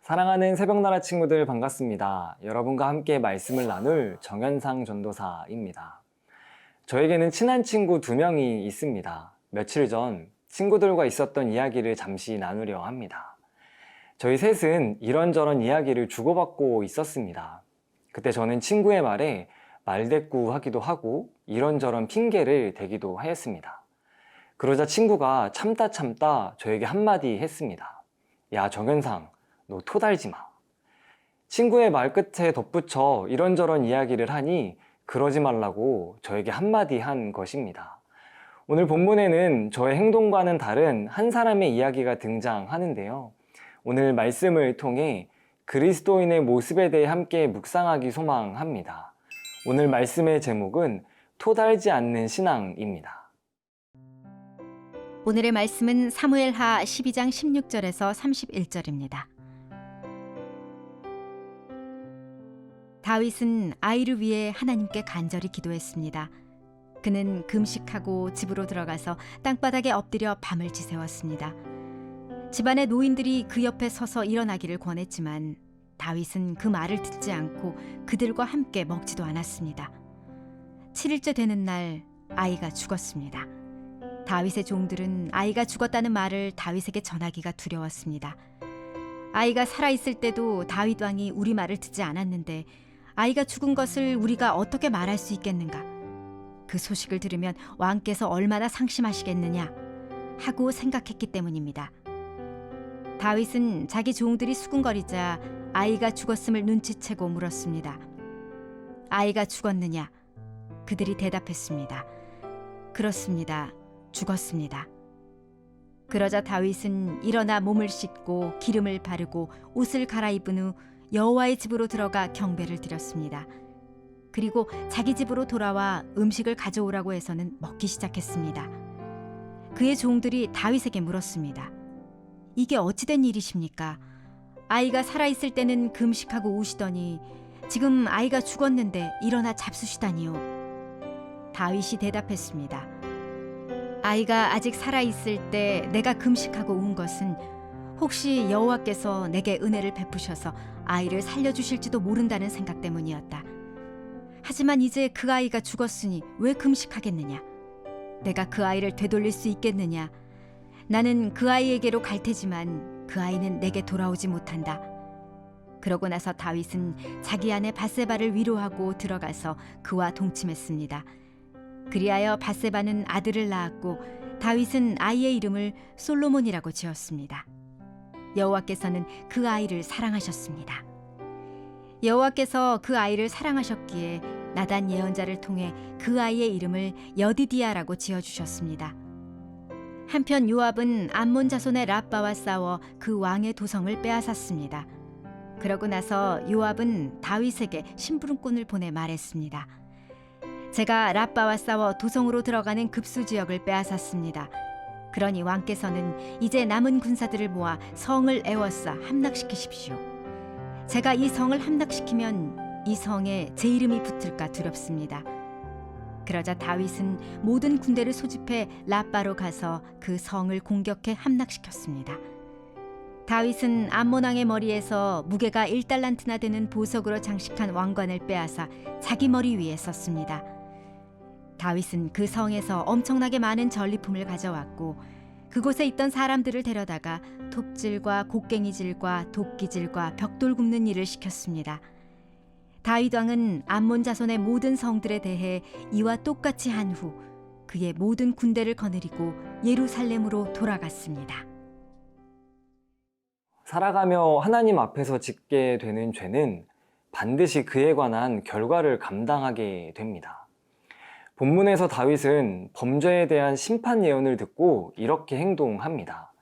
사랑하는 새벽나라 친구들 반갑습니다. 여러분과 함께 말씀을 나눌 정현상 전도사입니다. 저에게는 친한 친구 2명이 있습니다. 며칠 전 친구들과 있었던 이야기를 잠시 나누려 합니다. 저희 셋은 이런저런 이야기를 주고받고 있었습니다. 그때 저는 친구의 말에 말대꾸하기도 하고 이런저런 핑계를 대기도 하였습니다. 그러자 친구가 참다 저에게 한마디 했습니다. 야, 정현상, 너 토달지 마. 친구의 말 끝에 덧붙여 이런저런 이야기를 하니 그러지 말라고 저에게 한마디 한 것입니다. 오늘 본문에는 저의 행동과는 다른 한 사람의 이야기가 등장하는데요. 오늘 말씀을 통해 그리스도인의 모습에 대해 함께 묵상하기 소망합니다. 오늘 말씀의 제목은 토달지 않는 신앙입니다. 오늘의 말씀은 사무엘하 12장 16절에서 31절입니다. 다윗은 아이를 위해 하나님께 간절히 기도했습니다. 그는 금식하고 집으로 들어가서 땅바닥에 엎드려 밤을 지새웠습니다. 집안의 노인들이 그 옆에 서서 일어나기를 권했지만 다윗은 그 말을 듣지 않고 그들과 함께 먹지도 않았습니다. 7일째 되는 날 아이가 죽었습니다. 다윗의 종들은 아이가 죽었다는 말을 다윗에게 전하기가 두려웠습니다. 아이가 살아있을 때도 다윗 왕이 우리 말을 듣지 않았는데 아이가 죽은 것을 우리가 어떻게 말할 수 있겠는가? 그 소식을 들으면 왕께서 얼마나 상심하시겠느냐 하고 생각했기 때문입니다. 다윗은 자기 종들이 수군거리자 아이가 죽었음을 눈치채고 물었습니다. 아이가 죽었느냐? 그들이 대답했습니다. 그렇습니다. 죽었습니다. 그러자 다윗은 일어나 몸을 씻고 기름을 바르고 옷을 갈아입은 후 여호와의 집으로 들어가 경배를 드렸습니다. 그리고 자기 집으로 돌아와 음식을 가져오라고 해서는 먹기 시작했습니다. 그의 종들이 다윗에게 물었습니다. 이게 어찌된 일이십니까? 아이가 살아있을 때는 금식하고 우시더니 지금 아이가 죽었는데 일어나 잡수시다니요. 다윗이 대답했습니다. 아이가 아직 살아있을 때 내가 금식하고 운 것은 혹시 여호와께서 내게 은혜를 베푸셔서 아이를 살려주실지도 모른다는 생각 때문이었다. 하지만 이제 그 아이가 죽었으니 왜 금식하겠느냐? 내가 그 아이를 되돌릴 수 있겠느냐? 나는 그 아이에게로 갈 테지만 그 아이는 내게 돌아오지 못한다. 그러고 나서 다윗은 자기 아내 밧세바를 위로하고 들어가서 그와 동침했습니다. 그리하여 밧세바는 아들을 낳았고 다윗은 아이의 이름을 솔로몬이라고 지었습니다. 여호와께서는 그 아이를 사랑하셨습니다. 여호와께서 그 아이를 사랑하셨기에 나단 예언자를 통해 그 아이의 이름을 여디디아라고 지어주셨습니다. 한편 요압은 암몬 자손의 랍바와 싸워 그 왕의 도성을 빼앗았습니다. 그러고 나서 요압은 다윗에게 심부름꾼을 보내 말했습니다. 제가 랍바와 싸워 도성으로 들어가는 급수 지역을 빼앗았습니다. 그러니 왕께서는 이제 남은 군사들을 모아 성을 에워싸 함락시키십시오. 제가 이 성을 함락시키면 이 성에 제 이름이 붙을까 두렵습니다. 그러자 다윗은 모든 군대를 소집해 랍바로 가서 그 성을 공격해 함락시켰습니다. 다윗은 암몬 왕의 머리에서 무게가 1달란트나 되는 보석으로 장식한 왕관을 빼앗아 자기 머리 위에 썼습니다. 다윗은 그 성에서 엄청나게 많은 전리품을 가져왔고 그곳에 있던 사람들을 데려다가 톱질과 곡괭이질과 도끼질과 벽돌 굽는 일을 시켰습니다. 다윗 왕은 암몬 자손의 모든 성들에 대해 이와 똑같이 한 후 그의 모든 군대를 거느리고 예루살렘으로 돌아갔습니다. 살아가며 하나님 앞에서 짓게 되는 죄는 반드시 그에 관한 결과를 감당하게 됩니다. 본문에서 다윗은 범죄에 대한 심판 예언을 듣고 이렇게 행동합니다.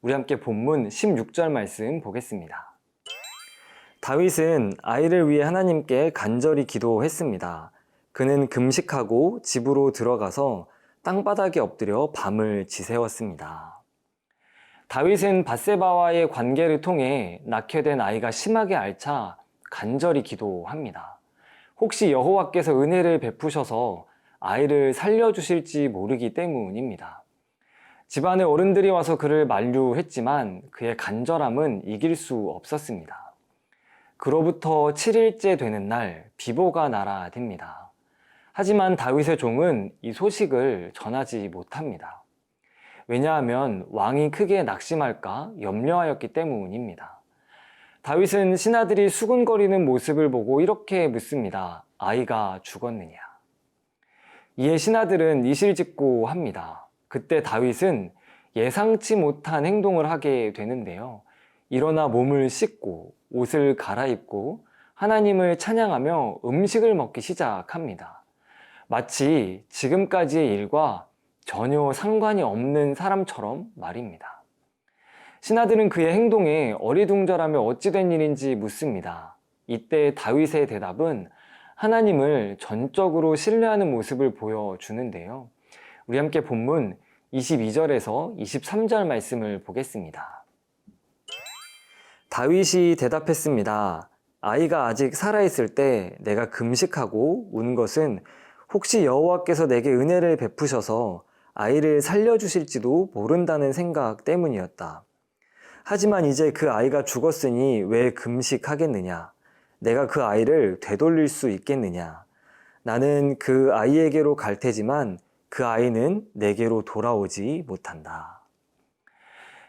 우리 함께 본문 16절 말씀 보겠습니다. 다윗은 아이를 위해 하나님께 간절히 기도했습니다. 그는 금식하고 집으로 들어가서 땅바닥에 엎드려 밤을 지새웠습니다. 다윗은 밧세바와의 관계를 통해 낳게 된 아이가 심하게 앓자 간절히 기도합니다. 혹시 여호와께서 은혜를 베푸셔서 아이를 살려주실지 모르기 때문입니다. 집안의 어른들이 와서 그를 만류했지만 그의 간절함은 이길 수 없었습니다. 그로부터 7일째 되는 날 비보가 날아듭니다. 하지만 다윗의 종은 이 소식을 전하지 못합니다. 왜냐하면 왕이 크게 낙심할까 염려하였기 때문입니다. 다윗은 신하들이 수군거리는 모습을 보고 이렇게 묻습니다. 아이가 죽었느냐? 이에 신하들은 이실직고합니다. 그때 다윗은 예상치 못한 행동을 하게 되는데요. 일어나 몸을 씻고 옷을 갈아입고 하나님을 찬양하며 음식을 먹기 시작합니다. 마치 지금까지의 일과 전혀 상관이 없는 사람처럼 말입니다. 신하들은 그의 행동에 어리둥절하며 어찌 된 일인지 묻습니다. 이때 다윗의 대답은 하나님을 전적으로 신뢰하는 모습을 보여주는데요. 우리 함께 본문 22절에서 23절 말씀을 보겠습니다. 다윗이 대답했습니다. 아이가 아직 살아있을 때 내가 금식하고 운 것은 혹시 여호와께서 내게 은혜를 베푸셔서 아이를 살려주실지도 모른다는 생각 때문이었다. 하지만 이제 그 아이가 죽었으니 왜 금식하겠느냐? 내가 그 아이를 되돌릴 수 있겠느냐? 나는 그 아이에게로 갈 테지만 그 아이는 내게로 돌아오지 못한다.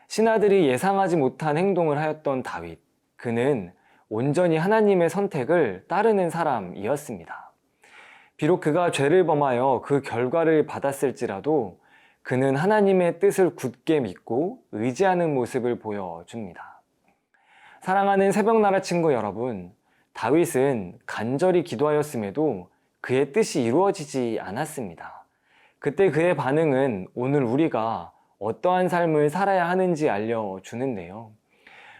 신하들이 예상하지 못한 행동을 하였던 다윗. 그는 온전히 하나님의 선택을 따르는 사람이었습니다. 비록 그가 죄를 범하여 그 결과를 받았을지라도 그는 하나님의 뜻을 굳게 믿고 의지하는 모습을 보여줍니다. 사랑하는 새벽나라 친구 여러분, 다윗은 간절히 기도하였음에도 그의 뜻이 이루어지지 않았습니다. 그때 그의 반응은 오늘 우리가 어떠한 삶을 살아야 하는지 알려주는데요.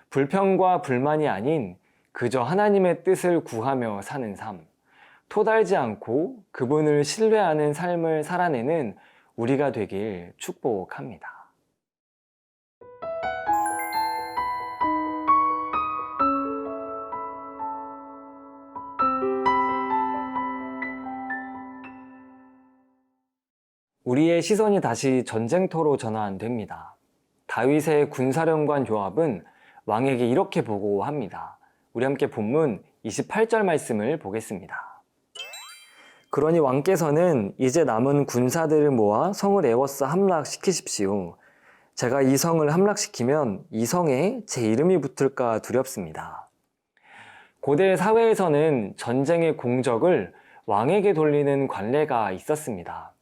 불평과 불만이 아닌 그저 하나님의 뜻을 구하며 사는 삶, 토달지 않고 그분을 신뢰하는 삶을 살아내는 우리가 되길 축복합니다. 우리의 시선이 다시 전쟁터로 전환됩니다. 다윗의 군사령관 요압은 왕에게 이렇게 보고합니다. 우리 함께 본문 28절 말씀을 보겠습니다. 그러니 왕께서는 이제 남은 군사들을 모아 성을 에워싸 함락시키십시오. 제가 이 성을 함락시키면 이 성에 제 이름이 붙을까 두렵습니다. 고대 사회에서는 전쟁의 공적을 왕에게 돌리는 관례가 있었습니다.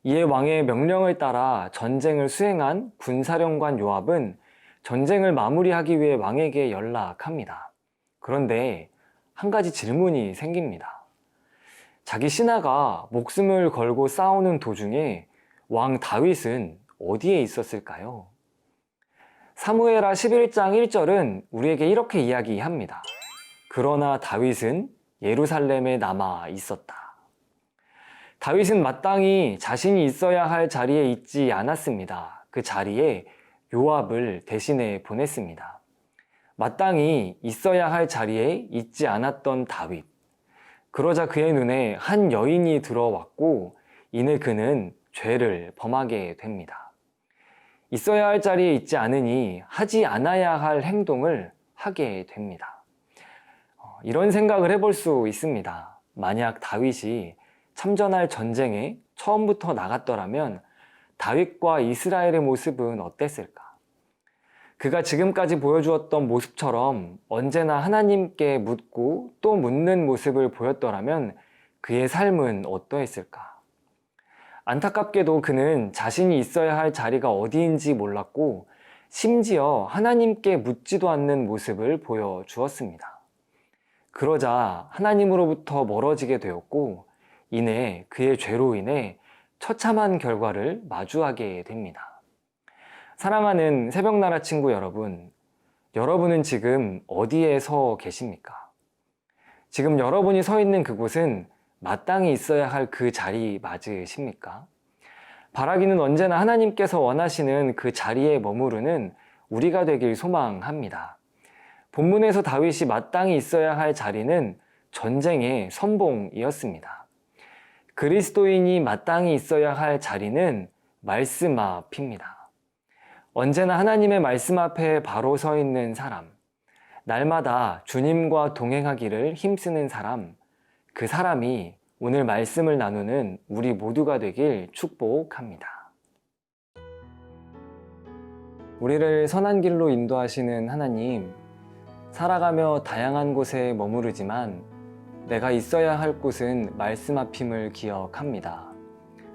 이에 왕의 명령을 따라 전쟁을 수행한 군사령관 요압은 전쟁을 마무리하기 위해 왕에게 연락합니다. 그런데 한 가지 질문이 생깁니다. 자기 신하가 목숨을 걸고 싸우는 도중에 왕 다윗은 어디에 있었을까요? 사무엘하 11장 1절은 우리에게 이렇게 이야기합니다. 그러나 다윗은 예루살렘에 남아 있었다. 다윗은 마땅히 자신이 있어야 할 자리에 있지 않았습니다. 그 자리에 요압을 대신해 보냈습니다. 마땅히 있어야 할 자리에 있지 않았던 다윗. 그러자 그의 눈에 한 여인이 들어왔고 이내 그는 죄를 범하게 됩니다. 있어야 할 자리에 있지 않으니 하지 않아야 할 행동을 하게 됩니다. 이런 생각을 해볼 수 있습니다. 만약 다윗이 참전할 전쟁에 처음부터 나갔더라면 다윗과 이스라엘의 모습은 어땠을까? 그가 지금까지 보여주었던 모습처럼 언제나 하나님께 묻고 또 묻는 모습을 보였더라면 그의 삶은 어떠했을까? 안타깝게도 그는 자신이 있어야 할 자리가 어디인지 몰랐고 심지어 하나님께 묻지도 않는 모습을 보여주었습니다. 그러자 하나님으로부터 멀어지게 되었고 이내 그의 죄로 인해 처참한 결과를 마주하게 됩니다. 사랑하는 새벽나라 친구 여러분, 여러분은 지금 어디에 서 계십니까? 지금 여러분이 서 있는 그곳은 마땅히 있어야 할 그 자리 맞으십니까? 바라기는 언제나 하나님께서 원하시는 그 자리에 머무르는 우리가 되길 소망합니다. 본문에서 다윗이 마땅히 있어야 할 자리는 전쟁의 선봉이었습니다. 그리스도인이 마땅히 있어야 할 자리는 말씀 앞입니다. 언제나 하나님의 말씀 앞에 바로 서 있는 사람, 날마다 주님과 동행하기를 힘쓰는 사람, 그 사람이 오늘 말씀을 나누는 우리 모두가 되길 축복합니다. 우리를 선한 길로 인도하시는 하나님, 살아가며 다양한 곳에 머무르지만 내가 있어야 할 곳은 말씀 앞임을 기억합니다.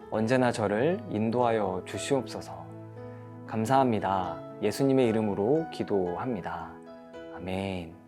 언제나 저를 인도하여 주시옵소서. 감사합니다. 예수님의 이름으로 기도합니다. 아멘.